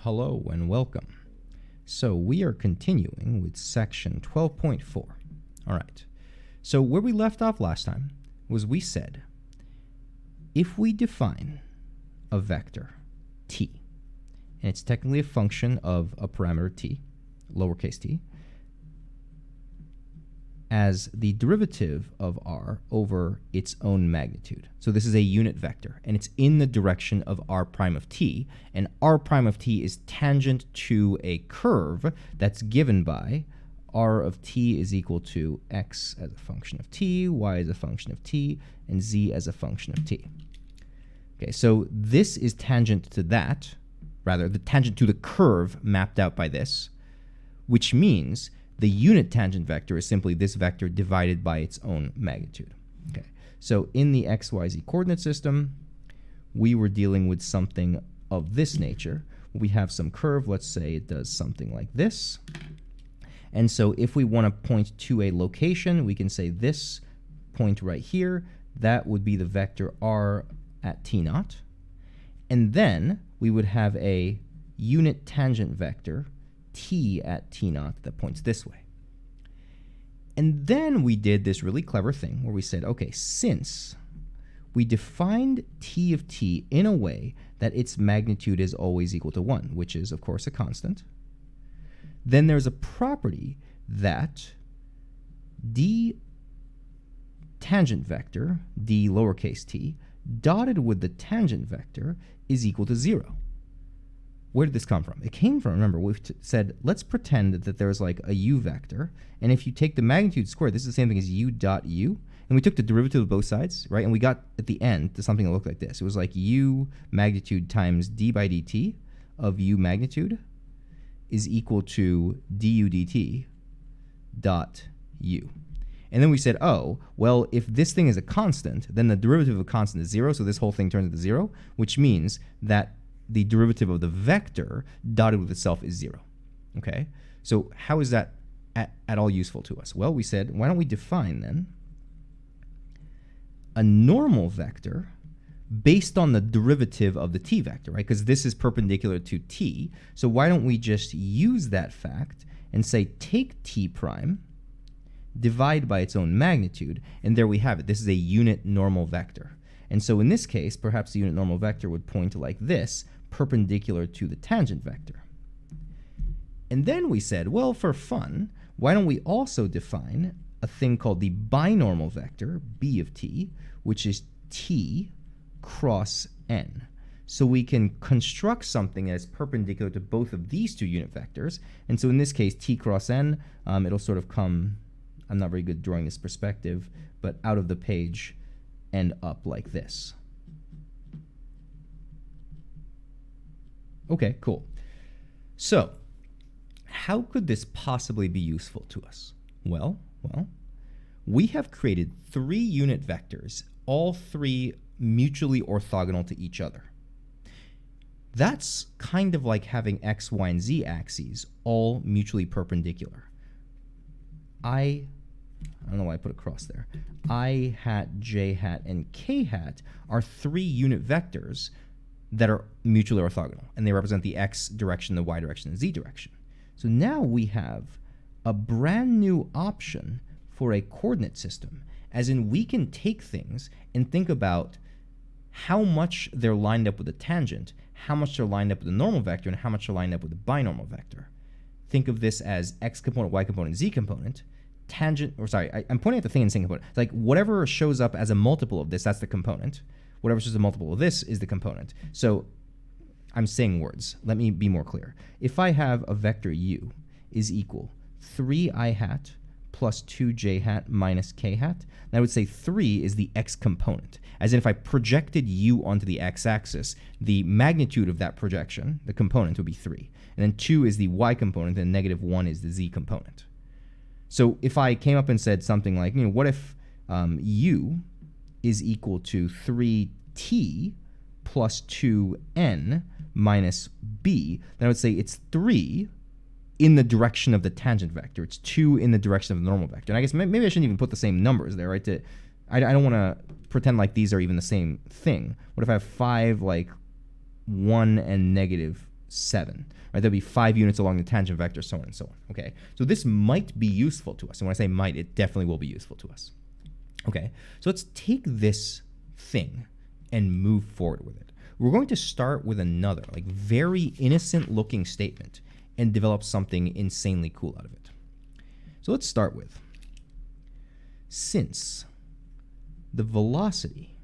Hello and welcome. So we are continuing with section 12.4. All right. So where we left off last time was we said if we define a vector t, and it's technically a function of a parameter t, lowercase t, as the derivative of r over its own magnitude. So this is a unit vector, and it's in the direction of r prime of t, and r prime of t is tangent to a curve that's given by r of t is equal to x as a function of t, y as a function of t, and z as a function of t. Okay, so this is tangent to that, rather, the tangent to the curve mapped out by this, which means the unit tangent vector is simply this vector divided by its own magnitude. Okay, so in the xyz coordinate system, we were dealing with something of this nature. We have some curve, let's say it does something like this. And so if we want to point to a location, we can say this point right here, that would be the vector r at t naught. And then we would have a unit tangent vector t at t naught that points this way. And then we did this really clever thing where we said, okay, since we defined t of t in a way that its magnitude is always equal to 1, which is, of course, a constant, then there's a property that d tangent vector, d lowercase t, dotted with the tangent vector is equal to 0. Where did this come from? It came from, remember, we've said, let's pretend that there's like a u vector, and if you take the magnitude squared, this is the same thing as u dot u, and we took the derivative of both sides, right? And we got, at the end, to something that looked like this. It was like u magnitude times d by dt of u magnitude is equal to du dt dot u. And then we said, oh, well, if this thing is a constant, then the derivative of a constant is 0, so this whole thing turns into 0, which means that the derivative of the vector dotted with itself is 0. Okay? So how is that at all useful to us? Well, we said, why don't we define then a normal vector based on the derivative of the t vector, right? Because this is perpendicular to t. So why don't we just use that fact and say take t prime, divide by its own magnitude, and there we have it. This is a unit normal vector. And so in this case, perhaps the unit normal vector would point like this, perpendicular to the tangent vector. And then we said, well, for fun, why don't we also define a thing called the binormal vector, b of t, which is t cross n. So we can construct something that is perpendicular to both of these two unit vectors. And so in this case, t cross n, it'll sort of come, I'm not very good at drawing this perspective, but out of the page and up like this. Okay, cool. So how could this possibly be useful to us? Well, we have created 3 unit vectors, all 3 mutually orthogonal to each other. That's kind of like having x, y, and z axes all mutually perpendicular. I don't know why I put a cross there. I hat, j hat, and k hat are 3 unit vectors that are mutually orthogonal, and they represent the x direction, the y direction, and z direction. So now we have a brand new option for a coordinate system, as in we can take things and think about how much they're lined up with a tangent, how much they're lined up with a normal vector, and how much they're lined up with a binormal vector. Think of this as x component, y component, z component. Tangent, or sorry, I'm pointing at the thing and saying component. Like whatever shows up as a multiple of this, that's the component. Whatever shows a multiple of this is the component. So I'm saying words. Let me be more clear. If I have a vector u is equal 3i hat plus 2j hat minus k hat, then I would say 3 is the x component. As in if I projected u onto the x-axis, the magnitude of that projection, the component, would be 3. And then 2 is the y component, and -1 is the z component. So if I came up and said something like, what if u is equal to 3t plus 2n minus b, then I would say it's 3 in the direction of the tangent vector. It's 2 in the direction of the normal vector. And I guess maybe I shouldn't even put the same numbers there, right? I don't want to pretend like these are even the same thing. What if I have 5, like 1 and 7. Right? There'll be 5 units along the tangent vector, so on and so on. Okay, so this might be useful to us. And when I say might, it definitely will be useful to us. Okay, so let's take this thing and move forward with it. We're going to start with another, like, very innocent looking statement and develop something insanely cool out of it. So let's start with, since the velocity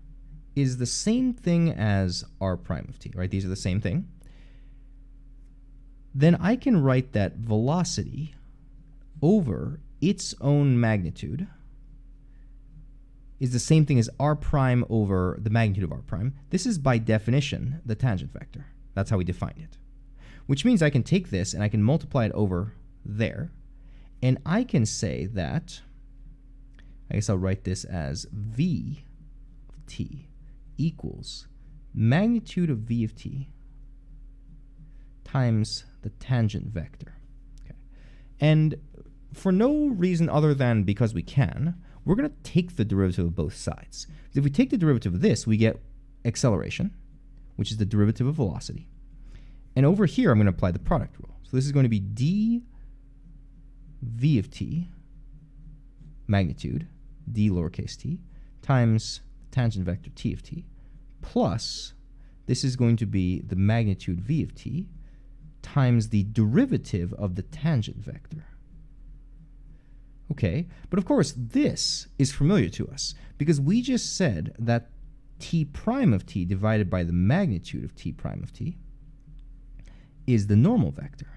is the same thing as r prime of t, right? These are the same thing. Then I can write that velocity over its own magnitude is the same thing as r prime over the magnitude of r prime. This is by definition the tangent vector. That's how we defined it. Which means I can take this and I can multiply it over there, and I can say that, I guess I'll write this as v of t equals magnitude of v of t times the tangent vector. Okay. And for no reason other than because we can, we're going to take the derivative of both sides. If we take the derivative of this, we get acceleration, which is the derivative of velocity. And over here, I'm going to apply the product rule. So this is going to be d v of t, magnitude, d lowercase t, times tangent vector t of t, plus this is going to be the magnitude v of t times the derivative of the tangent vector. Okay, but of course this is familiar to us because we just said that t prime of t divided by the magnitude of t prime of t is the normal vector.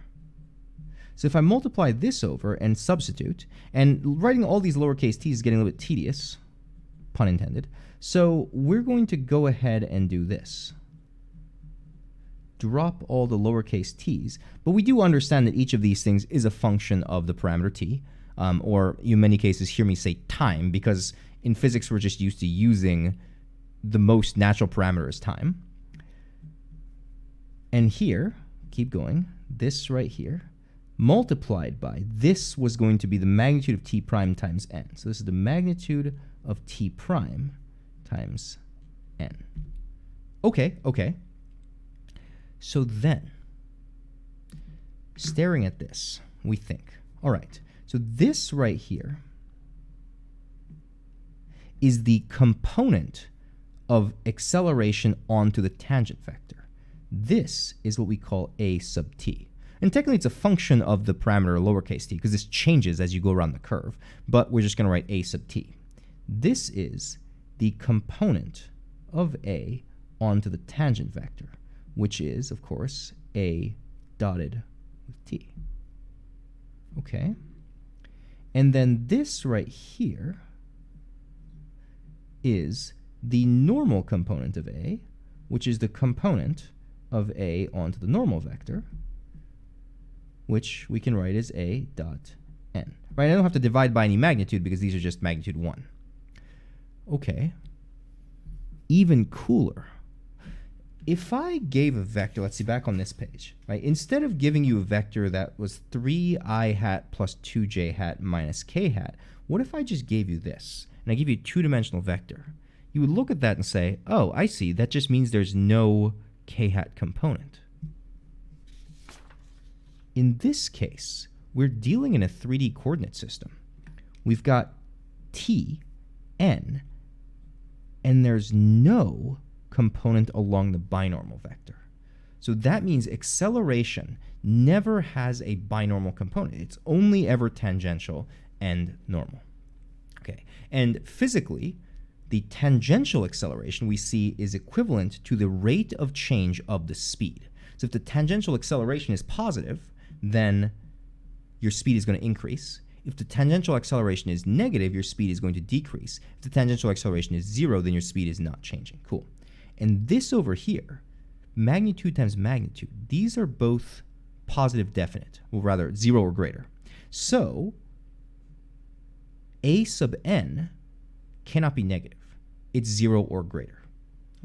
So if I multiply this over and substitute, and writing all these lowercase t's is getting a little bit tedious, pun intended, so we're going to go ahead and do this. Drop all the lowercase t's, but we do understand that each of these things is a function of the parameter t, or you in many cases hear me say time, because in physics we're just used to using the most natural parameter as time. And here, keep going, this right here, multiplied by, this was going to be the magnitude of t prime times n. So this is the magnitude of t prime times n. Okay, okay. So then, staring at this, we think, all right, so this right here is the component of acceleration onto the tangent vector. This is what we call a sub t. And technically it's a function of the parameter lowercase t, because this changes as you go around the curve, but we're just going to write a sub t. This is the component of a onto the tangent vector, which is, of course, a dotted with t. Okay? And then this right here is the normal component of a, which is the component of a onto the normal vector, which we can write as a dot n. Right? I don't have to divide by any magnitude because these are just magnitude 1. Okay. Even cooler. If I gave a vector, let's see, back on this page, right? Instead of giving you a vector that was 3i hat plus 2j hat minus k hat, what if I just gave you this, and I give you a two-dimensional vector? You would look at that and say, oh, I see, that just means there's no k hat component. In this case, we're dealing in a 3D coordinate system. We've got t, n, and there's no component along the binormal vector. So that means acceleration never has a binormal component. It's only ever tangential and normal. Okay, and physically, the tangential acceleration we see is equivalent to the rate of change of the speed. So if the tangential acceleration is positive, then your speed is going to increase. If the tangential acceleration is negative, your speed is going to decrease. If the tangential acceleration is 0, then your speed is not changing. Cool. And this over here, magnitude times magnitude, these are both positive definite, or rather 0 or greater. So a sub n cannot be negative. It's 0 or greater.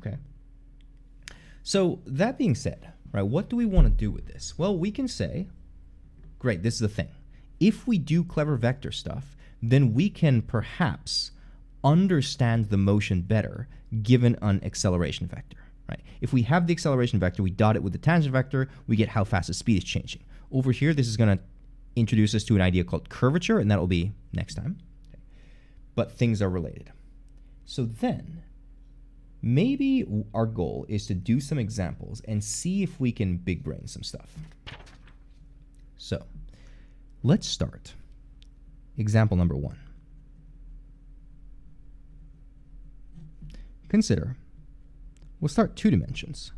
Okay. So that being said, right, what do we want to do with this? Well, we can say, great, this is the thing. If we do clever vector stuff, then we can perhaps understand the motion better given an acceleration vector. right? If we have the acceleration vector, we dot it with the tangent vector, we get how fast the speed is changing. Over here, this is going to introduce us to an idea called curvature, and that will be next time. Okay. But things are related. So then, maybe our goal is to do some examples and see if we can big brain some stuff. So let's start. Example number 1. Consider, we'll start 2 dimensions.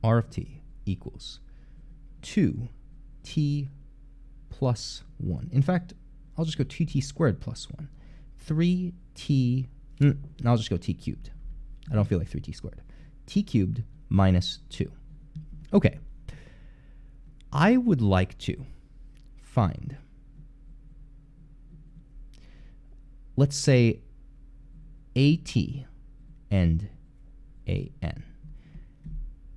R of t equals 2t plus 1. In fact, I'll just go 2t squared plus 1. 3t, I'll just go t cubed. I don't feel like 3t squared. T cubed minus 2. Okay. I would like to find, let's say, at and an.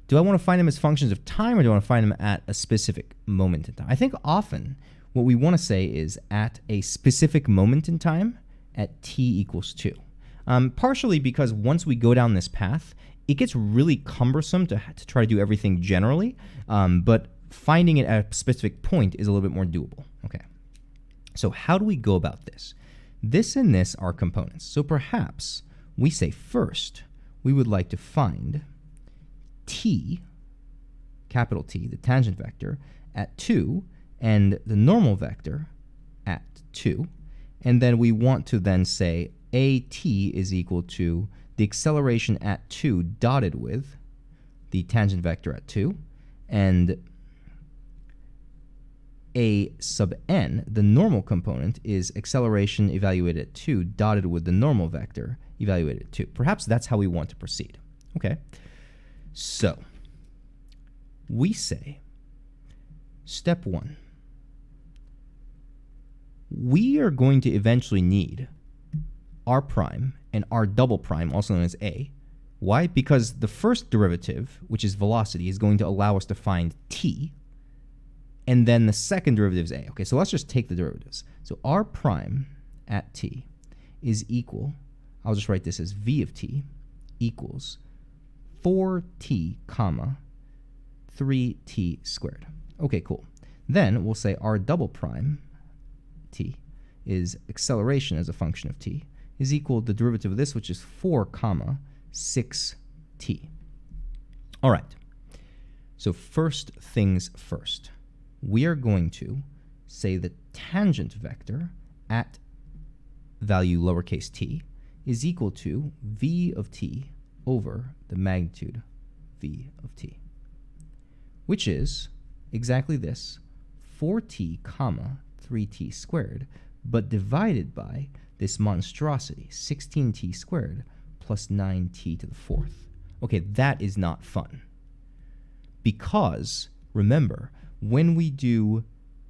Do I want to find them as functions of time, or do I want to find them at a specific moment in time? I think often what we want to say is at a specific moment in time at t equals 2. Partially because once we go down this path, it gets really cumbersome to try to do everything generally, but finding it at a specific point is a little bit more doable. Okay. So how do we go about this? This and this are components. So perhaps we say first we would like to find t, capital T, the tangent vector, at 2 and the normal vector at 2. And then we want to then say at is equal to the acceleration at 2 dotted with the tangent vector at 2, and a sub n, the normal component, is acceleration evaluated at 2 dotted with the normal vector evaluated at 2. Perhaps that's how we want to proceed. Okay. So we say, step 1, we are going to eventually need r prime and r double prime, also known as a. Why? Because the first derivative, which is velocity, is going to allow us to find t, and then the second derivative is a. Okay, so let's just take the derivatives. So r prime at t is equal, I'll just write this as v of t, equals 4t comma 3t squared. Okay, cool. Then we'll say r double prime t is acceleration as a function of t is equal to the derivative of this, which is 4 comma 6t. All right. So first things first. We are going to say the tangent vector at value lowercase t is equal to v of t over the magnitude v of t, which is exactly this, 4t comma 3t squared, but divided by this monstrosity, 16t squared plus 9t to the 4th. Okay, that is not fun. Because, remember, when we do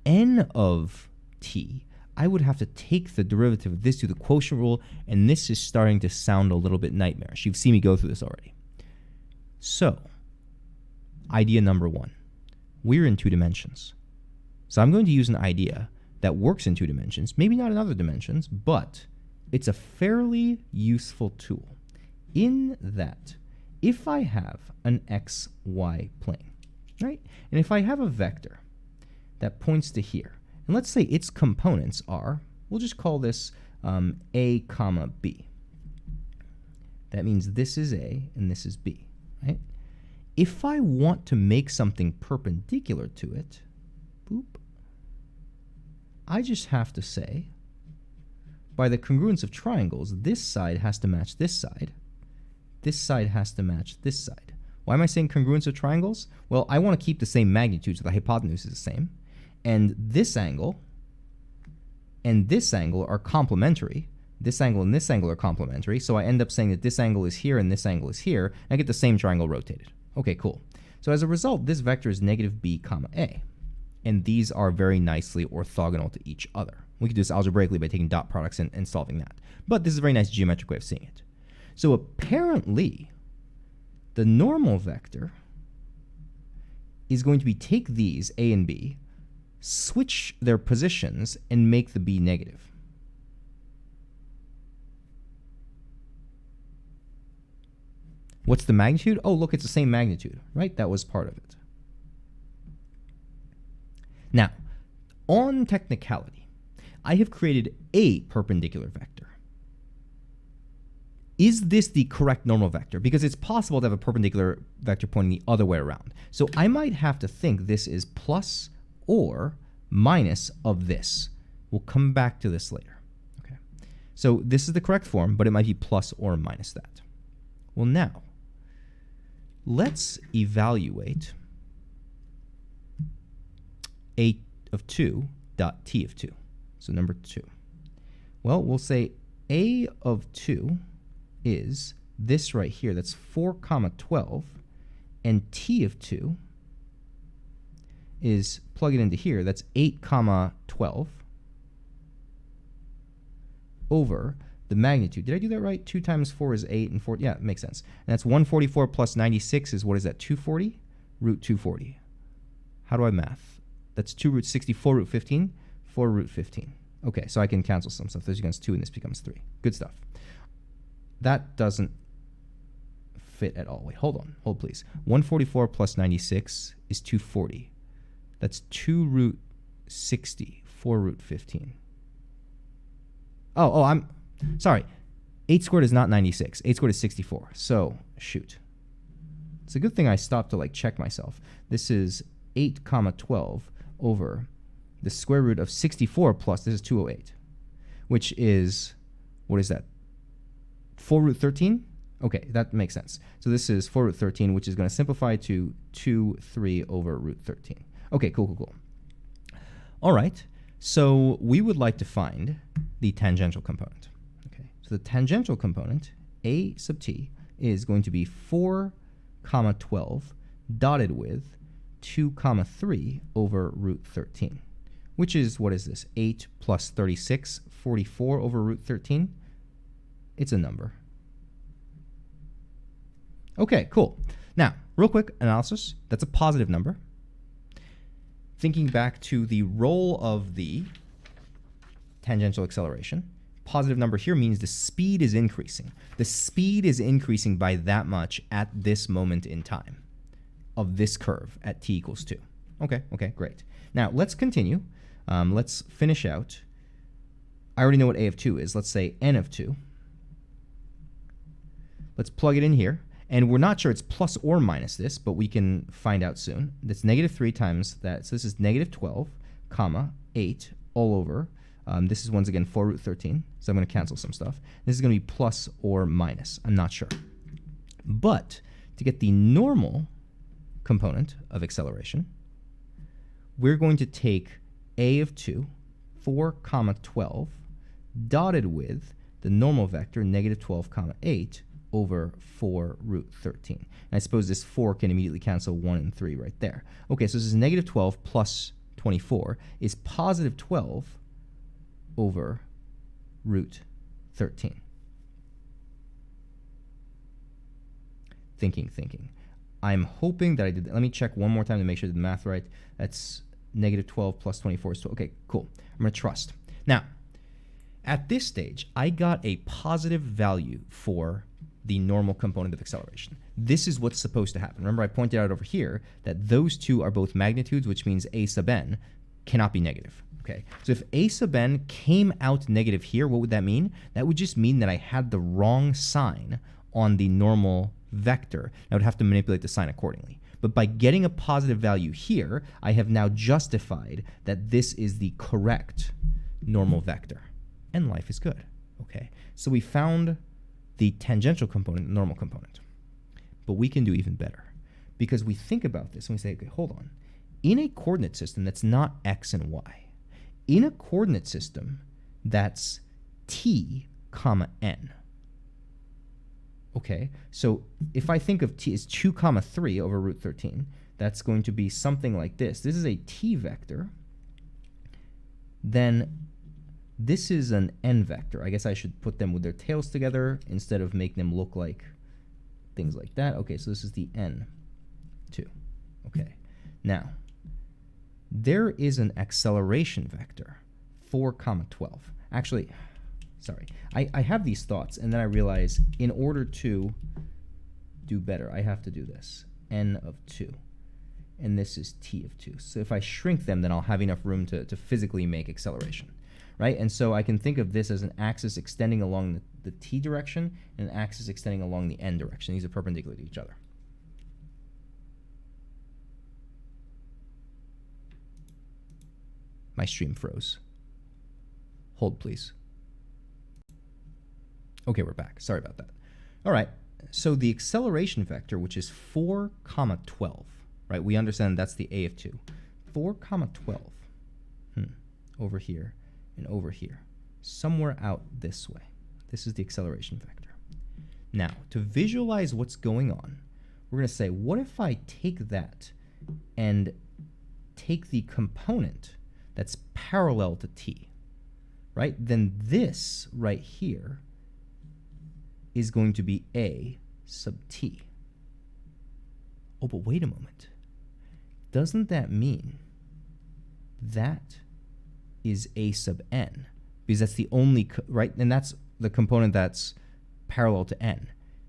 n of t, I would have to take the derivative of this to the quotient rule, and this is starting to sound a little bit nightmarish. You've seen me go through this already. So, idea number 1. We're in 2 dimensions. So I'm going to use an idea that works in 2 dimensions, maybe not in other dimensions, but it's a fairly useful tool in that if I have an xy plane, right? And if I have a vector that points to here, and let's say its components are, we'll just call this a comma b. That means this is a and this is b, right? If I want to make something perpendicular to it, boop, I just have to say, by the congruence of triangles, this side has to match this side has to match this side. Why am I saying congruence of triangles? Well, I want to keep the same magnitude, so the hypotenuse is the same. And this angle and this angle are complementary. This angle and this angle are complementary, so I end up saying that this angle is here and this angle is here, and I get the same triangle rotated. Okay, cool. So as a result, this vector is negative b comma a. And these are very nicely orthogonal to each other. We could do this algebraically by taking dot products and solving that. But this is a very nice geometric way of seeing it. So apparently, the normal vector is going to be take these, a and b, switch their positions, and make the b negative. What's the magnitude? Oh, look, it's the same magnitude, right? That was part of it. Now, on technicality, I have created a perpendicular vector. Is this the correct normal vector? Because it's possible to have a perpendicular vector pointing the other way around. So I might have to think this is plus or minus of this. We'll come back to this later. Okay. So this is the correct form, but it might be plus or minus that. Well, now, let's evaluate a of 2 dot t of 2. So number 2. Well, we'll say a of 2 is this right here. That's 4 comma 12. And t of 2 is, plug it into here, that's 8 comma 12 over the magnitude. Did I do that right? 2 times 4 is 8, and 4, yeah, it makes sense. And that's 144 plus 96 is, what is that, 240? Root 240. How do I math? That's 2 root 64 root 15, 4 root 15. Okay, so I can cancel some stuff. This becomes 2 and this becomes 3. Good stuff. That doesn't fit at all. Wait, hold on. Hold, please. 144 plus 96 is 240. That's 2 root 60, 4 root 15. Oh, I'm sorry. 8 squared is not 96. 8 squared is 64. So, shoot. It's a good thing I stopped to like check myself. This is 8 comma 12 over the square root of 64 plus, this is 208, which is, what is that? 4 root 13? Okay, that makes sense. So this is 4 root 13, which is going to simplify to 2, 3 over root 13. Okay, cool. All right, so we would like to find the tangential component. Okay, so the tangential component, a sub t, is going to be 4 comma 12 dotted with 2 comma 3 over root 13, which is, what is this, 8 plus 36, 44 over root 13? It's a number. Okay, cool. Now, real quick analysis. That's a positive number. Thinking back to the role of the tangential acceleration, positive number here means the speed is increasing. The speed is increasing by that much at this moment in time of this curve at t equals 2. Okay, great. Now, let's continue. Let's finish out. I already know what a of 2 is. Let's say n of 2. Let's plug it in here. And we're not sure it's plus or minus this, but we can find out soon. That's negative 3 times that. So this is negative 12, comma, 8 all over. This is, once again, 4 root 13. So I'm going to cancel some stuff. This is going to be plus or minus. I'm not sure. But to get the normal component of acceleration, we're going to take a of 2, 4 comma 12, dotted with the normal vector, negative 12 comma 8, over 4 root 13. And I suppose this 4 can immediately cancel 1 and 3 right there. Okay, so this is negative 12 plus 24 is positive 12 over root 13. Thinking. I'm hoping that I did that. Let me check one more time to make sure I did the math right. That's negative 12 plus 24 is 12. Okay, cool. I'm going to trust. Now, at this stage, I got a positive value for the normal component of acceleration. This is what's supposed to happen. Remember, I pointed out over here that those two are both magnitudes, which means a sub n cannot be negative. Okay, so if a sub n came out negative here, what would that mean? That would just mean that I had the wrong sign on the normal vector. I would have to manipulate the sign accordingly. But by getting a positive value here, I have now justified that this is the correct normal vector. And life is good. Okay, so we found the tangential component, the normal component. But we can do even better, because we think about this and we say, okay, hold on. In a coordinate system that's not x and y, in a coordinate system that's t comma n, okay, so if I think of t as 2 comma 3 over root 13, that's going to be something like this. This is a t vector. Then this is an n vector. I guess I should put them with their tails together instead of make them look like things like that. Okay, so this is the n2. Okay, now there is an acceleration vector, 4 comma 12. Actually, sorry, I have these thoughts, and then I realize in order to do better. I have to do this. N of 2. And this is t of 2. So if I shrink them, then I'll have enough room to physically make acceleration, right? And so I can think of this as an axis extending along the t direction and an axis extending along the n direction. These are perpendicular to each other. My stream froze. Hold, please. Okay, we're back. Sorry about that. All right, so the acceleration vector, which is 4, 12, right? We understand that's the a of 2. 4, 12, over here and over here, somewhere out this way. This is the acceleration vector. Now, to visualize what's going on, we're going to say, what if I take that and take the component that's parallel to t, right? Then this right here is going to be a sub t. Oh, but wait a moment. Doesn't that mean that is a sub n? Because that's the only, right? And that's the component that's parallel to n.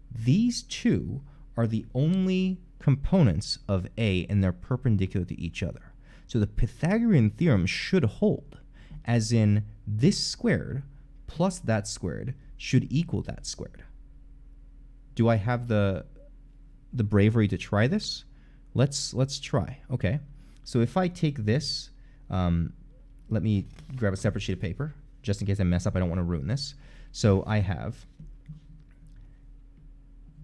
These two are the only components of a, and they're perpendicular to each other. So the Pythagorean theorem should hold, as in this squared plus that squared should equal that squared. Do I have the bravery to try this? Let's try. Okay. So if I take this, let me grab a separate sheet of paper, just in case I mess up. I don't want to ruin this. So I have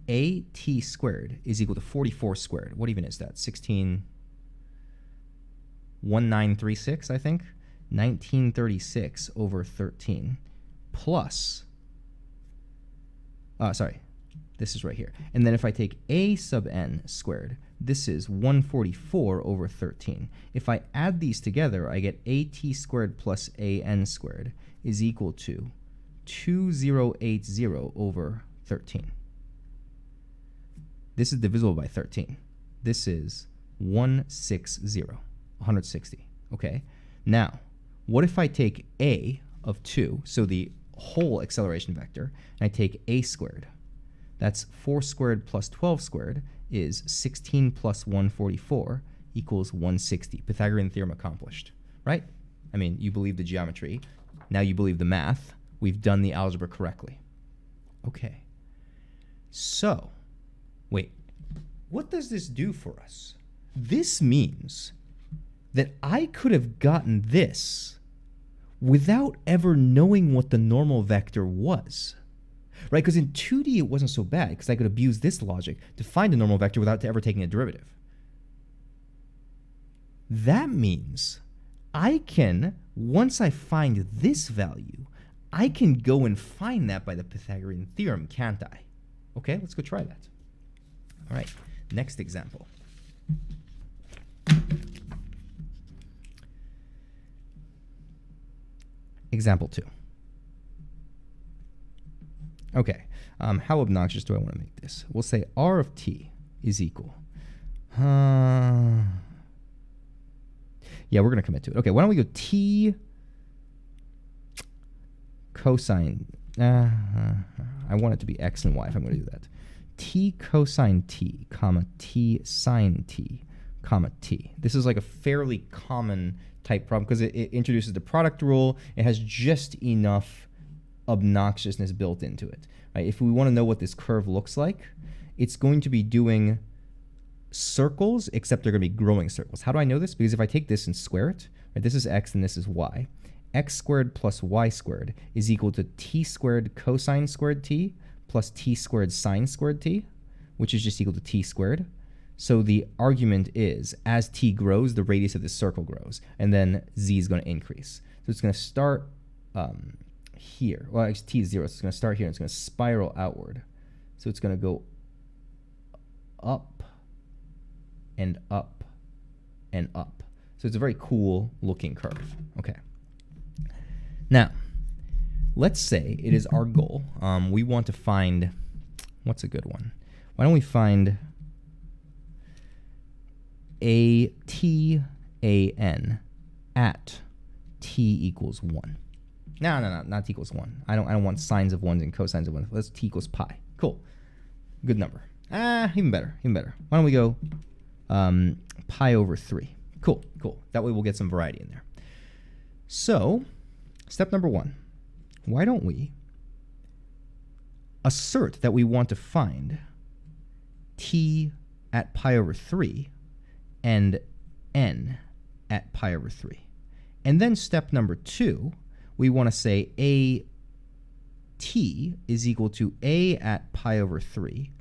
at squared is equal to 44 squared. What even is that? 1936, I think. 1936 over 13 plus, sorry, this is right here. And then if I take a sub n squared, this is 144 over 13. If I add these together, I get at squared plus an squared is equal to 2080 over 13. This is divisible by 13. This is 160. Okay. Now, what if I take a of 2, so the whole acceleration vector, and I take a squared? That's 4 squared plus 12 squared is 16 plus 144 equals 160. Pythagorean theorem accomplished, right? I mean, you believe the geometry. Now you believe the math. We've done the algebra correctly. Okay. So, wait. What does this do for us? This means that I could have gotten this without ever knowing what the normal vector was, right? Because in 2D, it wasn't so bad because I could abuse this logic to find a normal vector without ever taking a derivative. That means I can, once I find this value, I can go and find that by the Pythagorean theorem, can't I? Okay, let's go try that. All right, next example. Example 2. Okay, how obnoxious do I want to make this? We'll say r of t is equal. Yeah, we're going to commit to it. Okay, why don't we go t cosine. I want it to be x and y if I'm going to do that. T cosine t, comma, t sine t, comma, t. This is like a fairly common type problem because it introduces the product rule. It has just enough obnoxiousness built into it. Right? If we want to know what this curve looks like, it's going to be doing circles, except they're going to be growing circles. How do I know this? Because if I take this and square it, right, this is x and this is y. X squared plus y squared is equal to t squared cosine squared t plus t squared sine squared t, which is just equal to t squared. So the argument is, as t grows, the radius of this circle grows, and then z is going to increase. So it's going to start here. Well, actually, t is 0, so it's going to start here, and it's going to spiral outward. So it's going to go up and up and up. So it's a very cool looking curve. Okay. Now, let's say it is our goal. We want to find, what's a good one? Why don't we find a t a n at t equals 1. No, not t equals 1. I don't want sines of 1s and cosines of 1s. Let's t equals pi. Cool. Good number. Even better, even better. Why don't we go pi over 3? Cool, cool. That way we'll get some variety in there. So, step number 1. Why don't we assert that we want to find t at pi over 3 and n at pi over 3. And then step number 2, we want to say a t is equal to a at pi over 3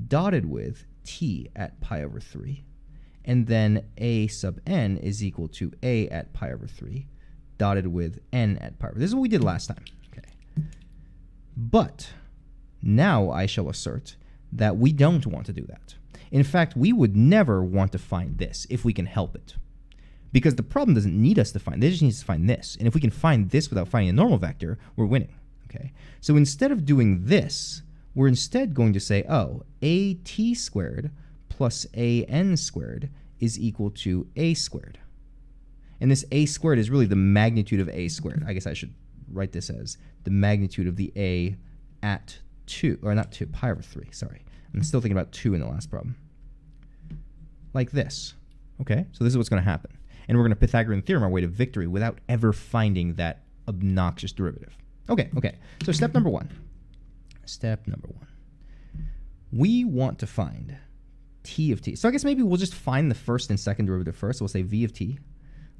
dotted with t at pi over 3. And then a sub n is equal to a at pi over 3 dotted with n at pi over 3. This is what we did last time. Okay. But now I shall assert that we don't want to do that. In fact, we would never want to find this if we can help it. Because the problem doesn't need us to find this, it just needs to find this. And if we can find this without finding a normal vector, we're winning. Okay. So instead of doing this, we're instead going to say, oh, at squared plus an squared is equal to a squared. And this a squared is really the magnitude of a squared. I guess I should write this as the magnitude of the a at 2, or not 2, pi over 3, sorry. I'm still thinking about 2 in the last problem. Like this. Okay, so this is what's going to happen. And we're going to Pythagorean theorem our way to victory without ever finding that obnoxious derivative. Okay, okay. So step number 1. Step number 1. We want to find t of t. So I guess maybe we'll just find the first and second derivative first. So we'll say v of t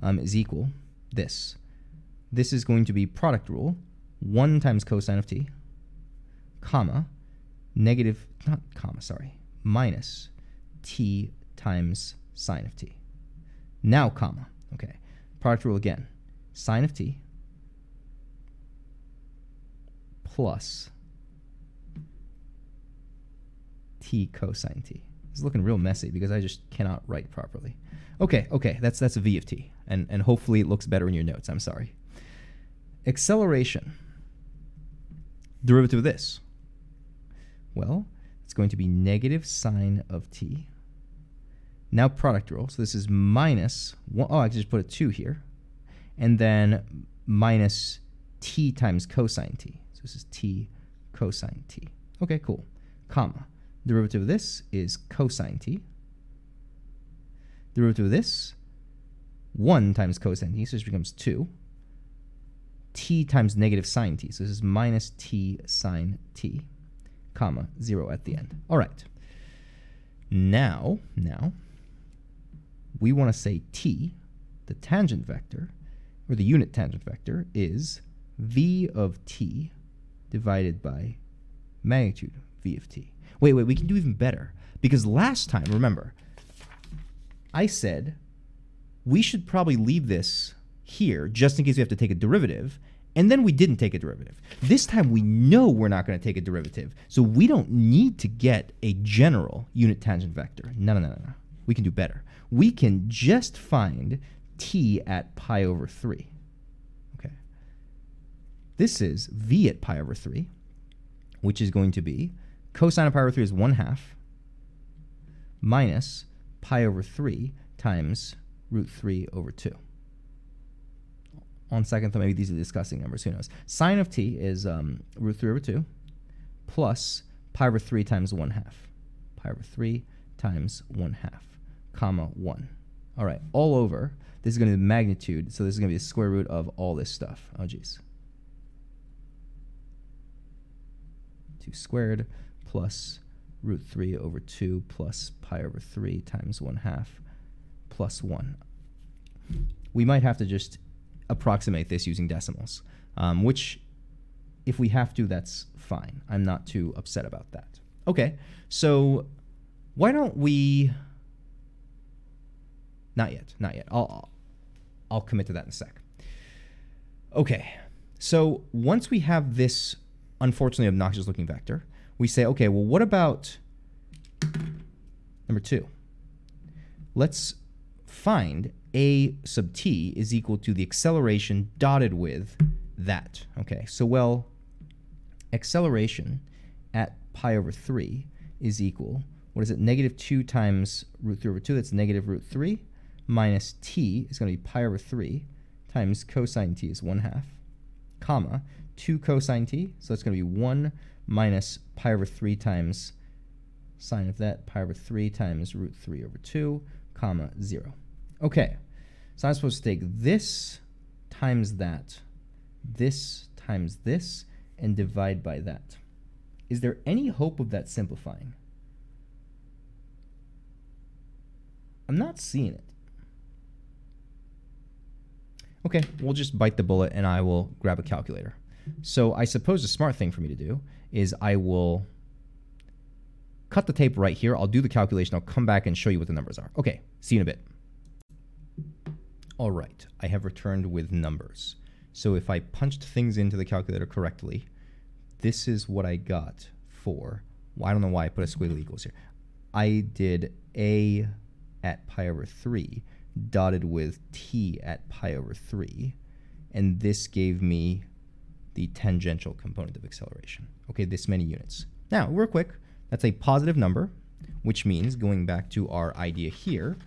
is equal this. This is going to be product rule, 1 times cosine of t, comma, negative, not comma, sorry, minus t times sine of t. Now comma, okay. Product rule again, sine of t plus t cosine t. It's looking real messy because I just cannot write properly. Okay, okay, that's a v of t, and hopefully it looks better in your notes. I'm sorry. Acceleration, derivative of this. Well, it's going to be negative sine of t. Now product rule, so this is minus 1, oh, I can just put a 2 here, and then minus t times cosine t. So this is t cosine t. Okay, cool. Comma. Derivative of this is cosine t. Derivative of this, 1 times cosine t, so this becomes 2. T times negative sine t, so this is minus t sine t, comma, 0 at the end. All right. Now, we want to say t, the tangent vector, or the unit tangent vector, is v of t divided by magnitude v of t. Wait, we can do even better. Because last time, remember, I said we should probably leave this here just in case we have to take a derivative, and then we didn't take a derivative. This time we know we're not going to take a derivative, so we don't need to get a general unit tangent vector. No. We can do better. We can just find t at pi over 3. Okay. This is v at pi over 3, which is going to be cosine of pi over 3 is 1/2 minus pi over 3 times root 3 over 2. On second thought, maybe these are discussing numbers, who knows. Sine of t is root 3 over 2 plus pi over 3 times 1/2. Pi over 3 times 1/2, comma 1. All right, all over. This is going to be the magnitude, so this is going to be the square root of all this stuff. Oh, geez. 2 squared plus root 3 over 2 plus pi over 3 times 1/2 plus 1. We might have to just approximate this using decimals, which, if we have to, that's fine. I'm not too upset about that. Okay, so why don't we... Not yet. I'll commit to that in a sec. Okay, so once we have this unfortunately obnoxious looking vector, we say, okay, well, what about number 2? Let's find a sub t is equal to the acceleration dotted with that. Okay, so, well, acceleration at pi over 3 is equal, what is it, negative 2 times root 3 over 2, that's negative root 3, minus t is going to be pi over 3 times cosine t is 1/2, comma, 2 cosine t, so it's going to be 1 minus pi over 3 times sine of that, pi over 3 times root 3 over 2, comma, 0. Okay, so I'm supposed to take this times that, this times this, and divide by that. Is there any hope of that simplifying? I'm not seeing it. Okay, we'll just bite the bullet and I will grab a calculator. So I suppose the smart thing for me to do is I will cut the tape right here. I'll do the calculation. I'll come back and show you what the numbers are. Okay, see you in a bit. All right, I have returned with numbers. So if I punched things into the calculator correctly, this is what I got for, well, I don't know why I put a squiggly equals here. I did a at pi over 3 dotted with t at pi over 3, and this gave me the tangential component of acceleration. Okay, this many units. Now, real quick, that's a positive number, which means, going back to our idea here,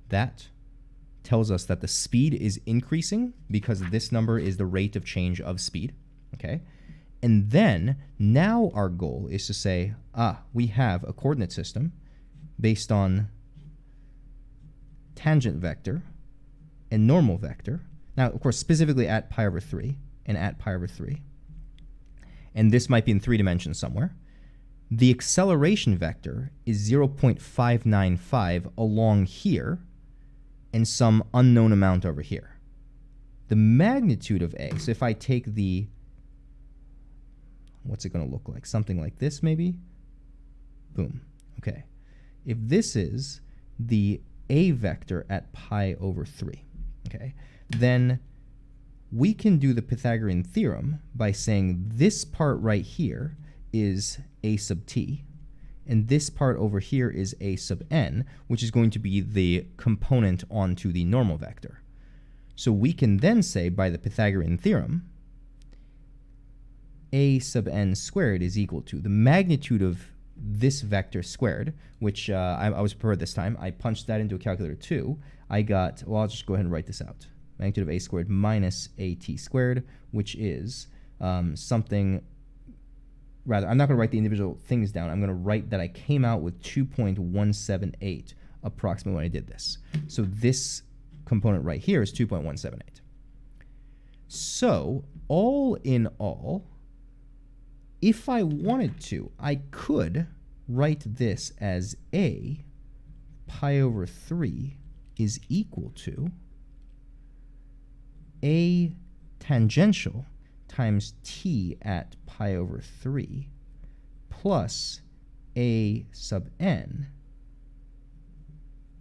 that tells us that the speed is increasing because this number is the rate of change of speed. Okay, and then now our goal is to say, we have a coordinate system based on tangent vector and normal vector. Now, of course, specifically at pi over 3 and at pi over 3. And this might be in 3 dimensions somewhere. The acceleration vector is 0.595 along here and some unknown amount over here. The magnitude of A, so if I take the, what's it going to look like? Something like this, maybe? Boom. Okay. If this is the A vector at pi over 3, okay, then we can do the Pythagorean theorem by saying this part right here is A sub t, and this part over here is A sub n, which is going to be the component onto the normal vector. So we can then say, by the Pythagorean theorem, A sub n squared is equal to the magnitude of this vector squared, which I was prepared this time. I punched that into a calculator too. I got, well, I'll just go ahead and write this out. Magnitude of a squared minus at squared, which is something, rather, I'm not going to write the individual things down. I'm going to write that I came out with 2.178 approximately when I did this. So this component right here is 2.178. So all in all, if I wanted to, I could write this as a pi over 3 is equal to a tangential times t at pi over 3 plus a sub n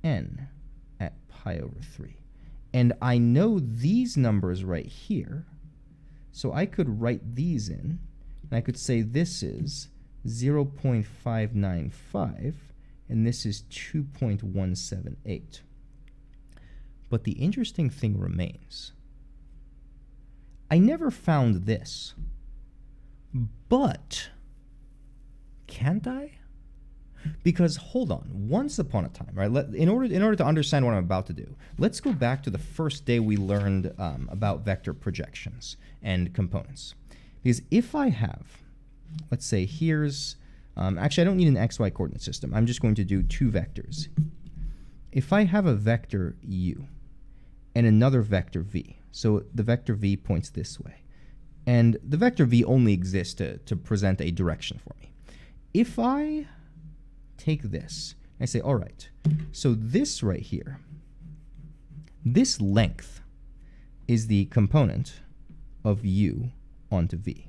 at pi over 3. And I know these numbers right here, so I could write these in, and I could say this is 0.595, and this is 2.178. But the interesting thing remains. I never found this, but can't I? Because hold on, once upon a time, right? In order to understand what I'm about to do, let's go back to the first day we learned about vector projections and components. Because if I have, let's say here's, actually I don't need an xy coordinate system. I'm just going to do two vectors. If I have a vector u and another vector v, so the vector v points this way, and the vector v only exists to present a direction for me. If I take this, I say, all right, so this right here, this length is the component of u onto v,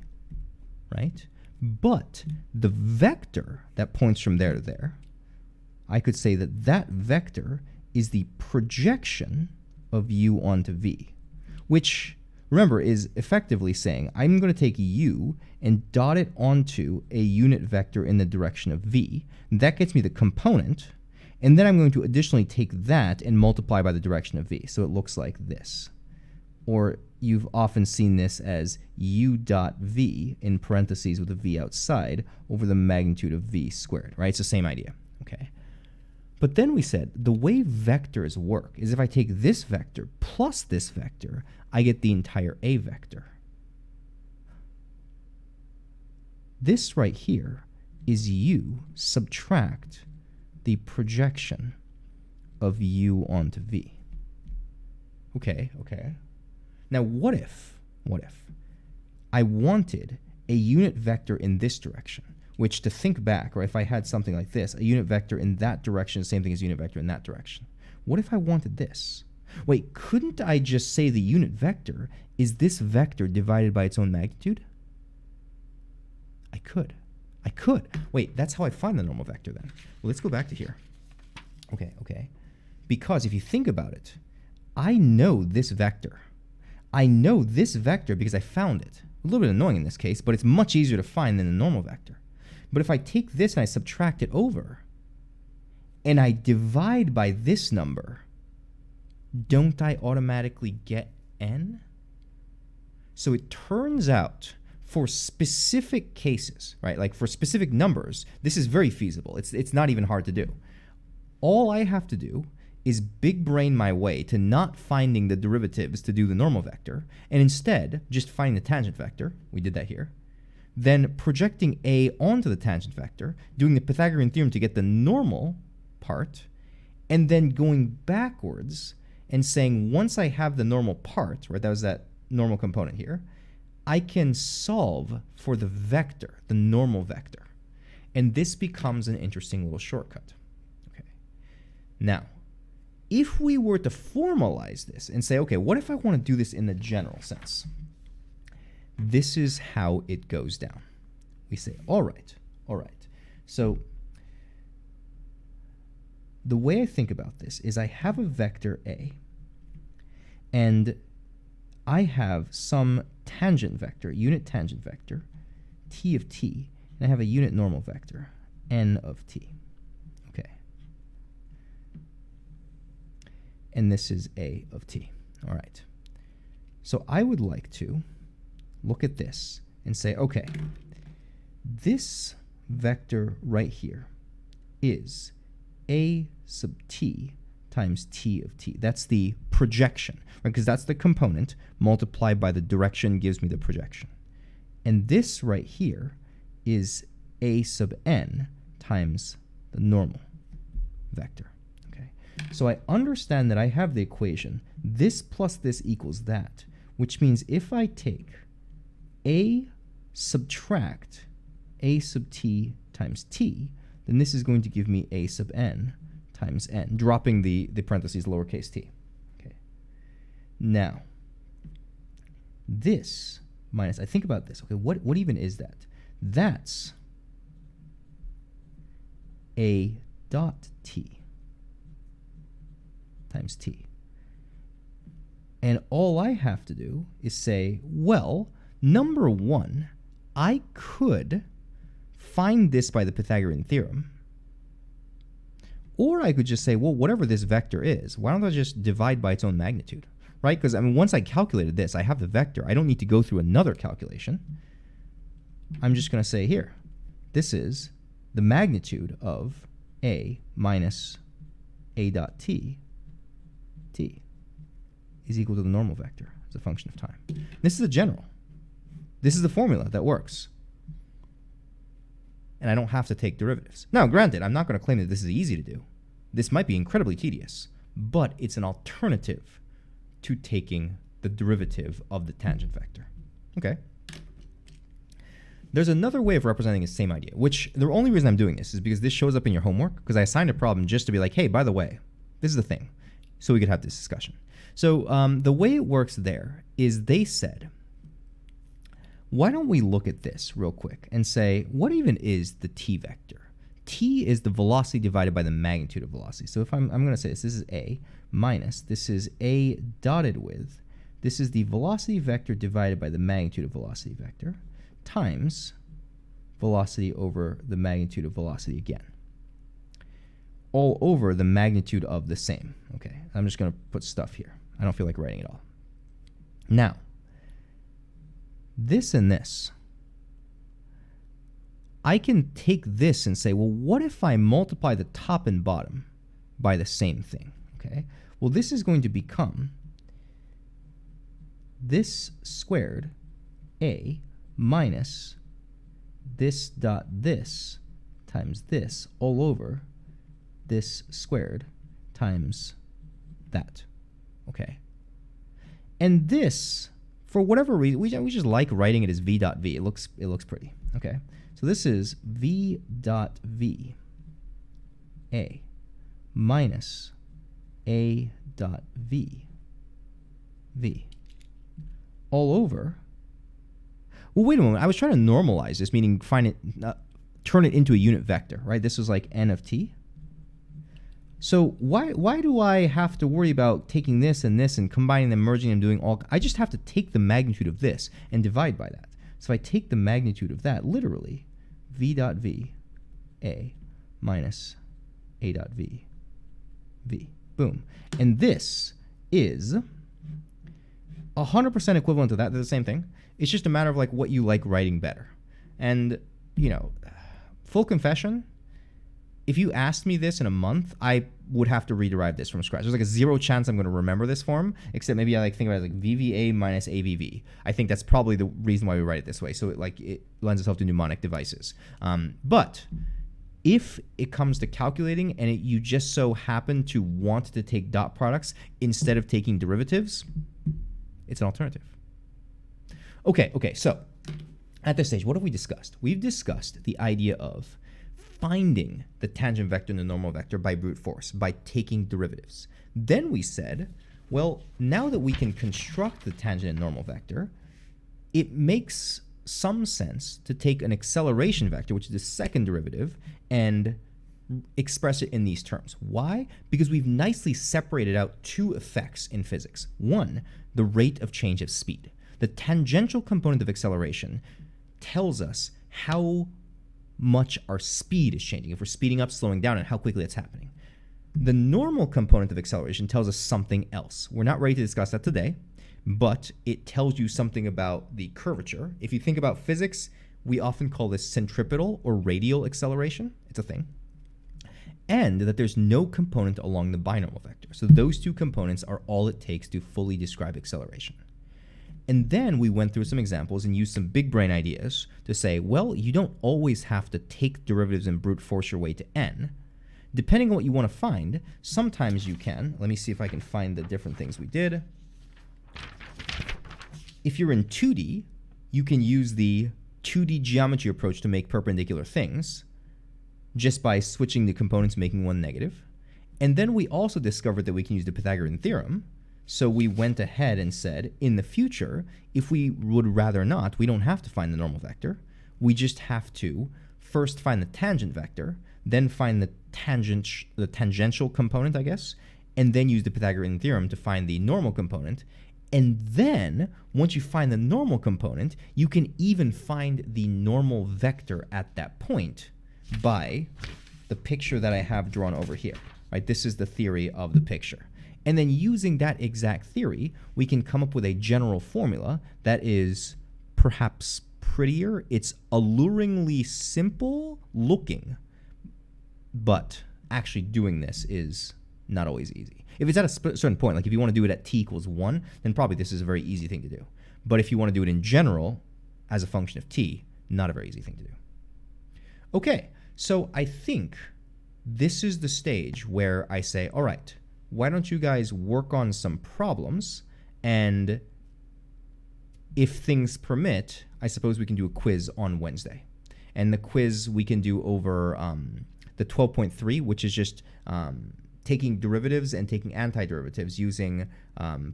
right? But the vector that points from there to there, I could say that that vector is the projection of u onto v, which, remember, is effectively saying I'm going to take u and dot it onto a unit vector in the direction of v. That gets me the component, and then I'm going to additionally take that and multiply by the direction of v. So it looks like this. Or you've often seen this as u dot v in parentheses with a v outside over the magnitude of v squared, right? It's the same idea, okay? But then we said the way vectors work is if I take this vector plus this vector, I get the entire a vector. This right here is u subtract the projection of u onto v. Okay. Now what if I wanted a unit vector in this direction, which, to think back, or if I had something like this, a unit vector in that direction is the same thing as a unit vector in that direction. What if I wanted this? Wait, couldn't I just say the unit vector is this vector divided by its own magnitude? I could. Wait, that's how I find the normal vector then. Well, let's go back to here. Okay. Because if you think about it, I know this vector. I know this vector because I found it. A little bit annoying in this case, but it's much easier to find than the normal vector. But if I take this and I subtract it over, and I divide by this number, don't I automatically get n? So it turns out, for specific cases, right, like for specific numbers, this is very feasible. It's not even hard to do. All I have to do is big brain my way to not finding the derivatives to do the normal vector, and instead just find the tangent vector. We did that here. Then projecting a onto the tangent vector, doing the Pythagorean theorem to get the normal part, and then going backwards and saying once I have the normal part, right, that was that normal component here, I can solve for the vector, the normal vector. And this becomes an interesting little shortcut. Okay. Now, if we were to formalize this and say, okay, what if I want to do this in the general sense? This is how it goes down. We say, all right. So the way I think about this is I have a vector A, and I have some tangent vector, unit tangent vector, t of t, and I have a unit normal vector, n of t. Okay. And this is a of t. All right. So I would like to look at this and say, okay, this vector right here is a sub t times t of t. That's the projection, right? Because that's the component multiplied by the direction gives me the projection. And this right here is a sub n times the normal vector. Okay. So I understand that I have the equation this plus this equals that, which means if I take a subtract a sub t times t, then this is going to give me a sub n times n, dropping the parentheses lowercase t. Okay. Now, this minus, I think about this. Okay, what even is that? That's a dot t times t. And all I have to do is say, well, number one, I could find this by the Pythagorean theorem. Or I could just say, well, whatever this vector is, why don't I just divide by its own magnitude, right? Because, I mean, once I calculated this, I have the vector. I don't need to go through another calculation. I'm just going to say here, this is the magnitude of a minus a dot t is equal to the normal vector as a function of time. This is a general. This is the formula that works. And I don't have to take derivatives. Now, granted, I'm not going to claim that this is easy to do. This might be incredibly tedious, but it's an alternative to taking the derivative of the tangent vector. Okay. There's another way of representing the same idea, which the only reason I'm doing this is because this shows up in your homework, because I assigned a problem just to be like, hey, by the way, this is the thing, so we could have this discussion. So the way it works there is they said, why don't we look at this real quick and say, what even is the t vector? T is the velocity divided by the magnitude of velocity. So if I'm going to say this is a minus, this is a dotted with, this is the velocity vector divided by the magnitude of velocity vector, times velocity over the magnitude of velocity again, all over the magnitude of the same. Okay, I'm just going to put stuff here. I don't feel like writing it all. Now, this and this, I can take this and say, well, what if I multiply the top and bottom by the same thing? Okay, well, this is going to become this squared a minus this dot this times this all over this squared times that. Okay. And this, for whatever reason, we just like writing it as v dot v. It looks pretty. Okay. So this is v dot v a minus a dot v all over. Well, wait a moment. I was trying to normalize this, meaning find it, turn it into a unit vector, right? This was like n of t. So why do I have to worry about taking this and combining them, merging them, doing all? I just have to take the magnitude of this and divide by that. So I take the magnitude of that, literally, v dot v a minus a dot v. Boom. And this is 100% equivalent to that. They're the same thing. It's just a matter of like what you like writing better. And, you know, full confession, if you asked me this in a month, I would have to rederive this from scratch. There's like a 0 chance I'm going to remember this form, except maybe I like think about it like VVA minus AVV. I think that's probably the reason why we write it this way. So it lends itself to mnemonic devices. But if it comes to calculating and you just so happen to want to take dot products instead of taking derivatives, it's an alternative. Okay, so at this stage, what have we discussed? We've discussed the idea of finding the tangent vector and the normal vector by brute force, by taking derivatives. Then we said, well, now that we can construct the tangent and normal vector, it makes some sense to take an acceleration vector, which is the second derivative, and express it in these terms. Why? Because we've nicely separated out two effects in physics. One, the rate of change of speed. The tangential component of acceleration tells us how much our speed is changing, if we're speeding up, slowing down, and how quickly it's happening. The normal component of acceleration tells us something else. We're not ready to discuss that today, but it tells you something about the curvature. If you think about physics, we often call this centripetal or radial acceleration. It's a thing. And that there's no component along the binomial vector. So those two components are all it takes to fully describe acceleration. And then we went through some examples and used some big brain ideas to say, well, you don't always have to take derivatives and brute force your way to n. Depending on what you want to find, sometimes you can. Let me see if I can find the different things we did. If you're in 2D, you can use the 2D geometry approach to make perpendicular things just by switching the components, making one negative. And then we also discovered that we can use the Pythagorean theorem. So we went ahead and said, in the future, if we would rather not, we don't have to find the normal vector. We just have to first find the tangent vector, then find the tangential component, I guess, and then use the Pythagorean theorem to find the normal component. And then, once you find the normal component, you can even find the normal vector at that point by the picture that I have drawn over here. Right? This is the theory of the picture. And then using that exact theory, we can come up with a general formula that is perhaps prettier. It's alluringly simple looking, but actually doing this is not always easy. If it's at a certain point, like if you want to do it at t equals 1, then probably this is a very easy thing to do. But if you want to do it in general as a function of t, not a very easy thing to do. Okay, so I think this is the stage where I say, all right, why don't you guys work on some problems, and if things permit, I suppose we can do a quiz on Wednesday. And the quiz we can do over the 12.3, which is just taking derivatives and taking antiderivatives using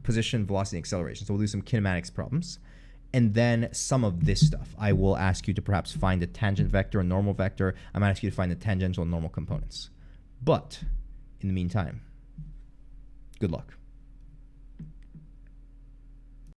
position, velocity, and acceleration. So we'll do some kinematics problems. And then some of this stuff. I will ask you to perhaps find a tangent vector, a normal vector. I might ask you to find the tangential and normal components. But in the meantime, good luck.